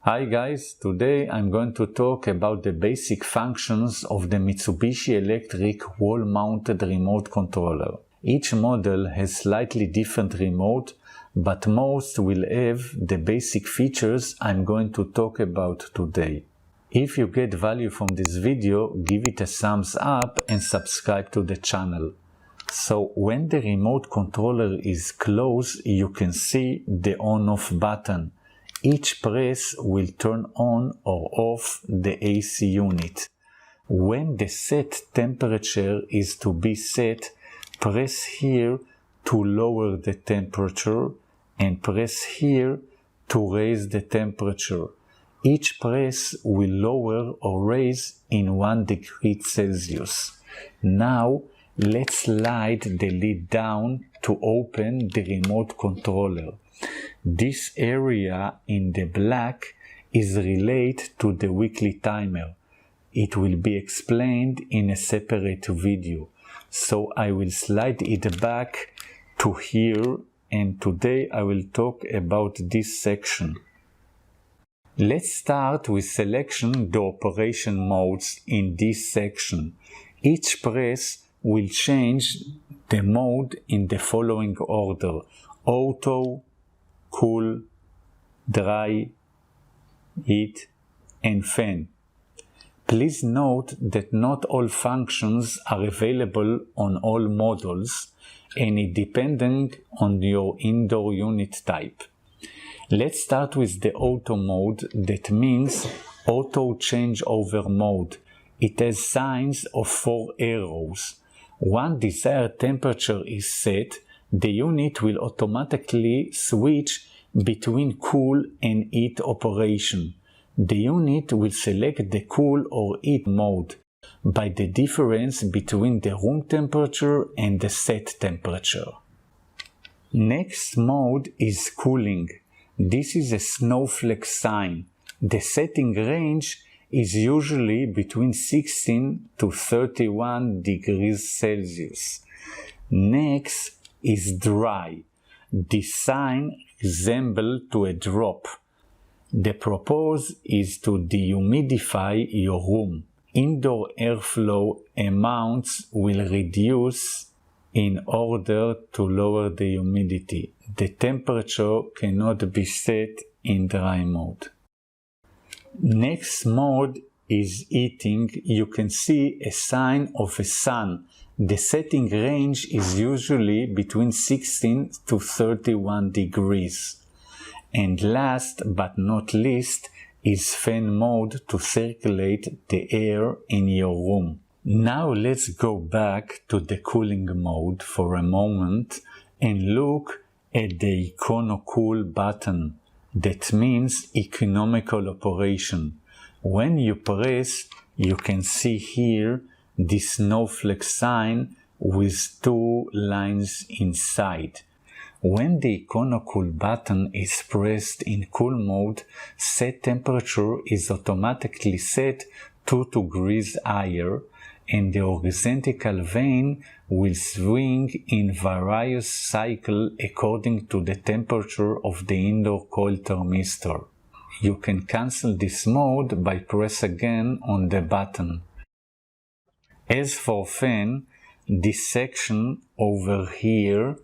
Hi guys, today I'm going to talk about the basic functions of the Mitsubishi Electric wall-mounted remote controller. Each model has slightly different remote, but most will have the basic features I'm going to talk about today. If you get value from this video, give it a thumbs up and subscribe to the channel. So when the remote controller is closed, you can see the on-off button. Each press will turn on or off the AC unit. When the set temperature is to be set, press here to lower the temperature and press here to raise the temperature. Each press will lower or raise in 1 degree Celsius. Now let's slide the lid down to open the remote controller. This area in the black is related to the weekly timer. It will be explained in a separate video. So I will slide it back to here, and today I will talk about this section. Let's start with selecting the operation modes in this section. Each press will change the mode in the following order: auto, cool, dry, heat, and fan. Please note that not all functions are available on all models, and it depends on your indoor unit type. Let's start with the auto mode. That means auto changeover mode. It has signs of 4 arrows. Once desired temperature is set, the unit will automatically switch between cool and heat operation. The unit will select the cool or heat mode by the difference between the room temperature and the set temperature. Next mode is cooling. This is a snowflake sign. The setting range is usually between 16 to 31 degrees Celsius. Next is dry. This sign resembles to a drop. The purpose is to dehumidify your room. Indoor airflow amounts will reduce in order to lower the humidity. The temperature cannot be set in dry mode. Next mode is heating. You can see a sign of a sun. The setting range is usually between 16 to 31 degrees. And last but not least is fan mode to circulate the air in your room. Now let's go back to the cooling mode for a moment and look at the ECONO COOL button. That means economical operation. When you press, you can see here this snowflake sign with 2 lines inside. When the ECONO COOL button is pressed in cool mode, set temperature is automatically set 2 degrees higher, and the horizontal vane will swing in various cycles according to the temperature of the indoor coil thermistor. You can cancel this mode by pressing again on the button. As for fan, this section over here,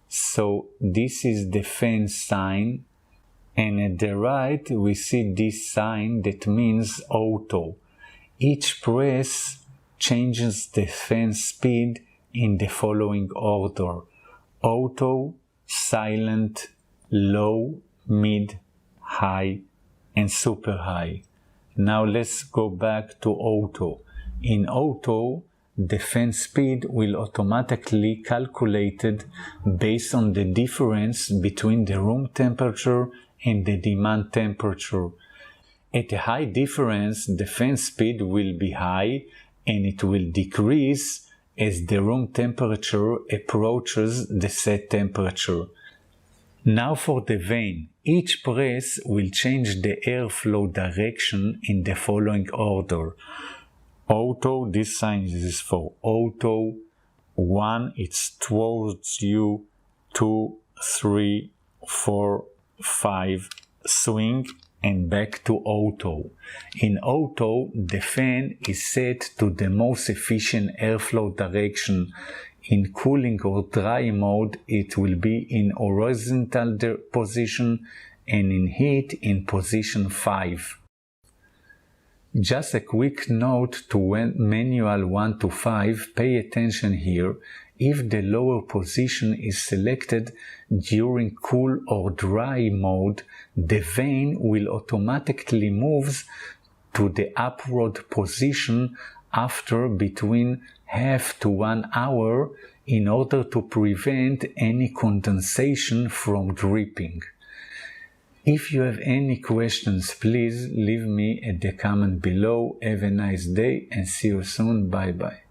so this is the fan sign, and at the right we see this sign that means auto. Each press changes the fan speed in the following order: auto, silent, low, mid, high, and super high. Now let's go back to auto. In auto, the fan speed will automatically calculated based on the difference between the room temperature and the demand temperature. At a high difference, the fan speed will be high, and it will decrease as the room temperature approaches the set temperature. Now for the vane. Each press will change the airflow direction in the following order: auto, this sign is for auto, 1 it's towards you, 2, 3, 4, 5, swing, and back to auto. In auto, the fan is set to the most efficient airflow direction. In cooling or dry mode, it will be in horizontal position, and in heat in position 5. Just a quick note to manual 1 to 5, pay attention here. If the lower position is selected during cool or dry mode, the vane will automatically move to the upward position after between half to 1 hour in order to prevent any condensation from dripping. If you have any questions, please leave me at the comment below. Have a nice day and see you soon. Bye bye.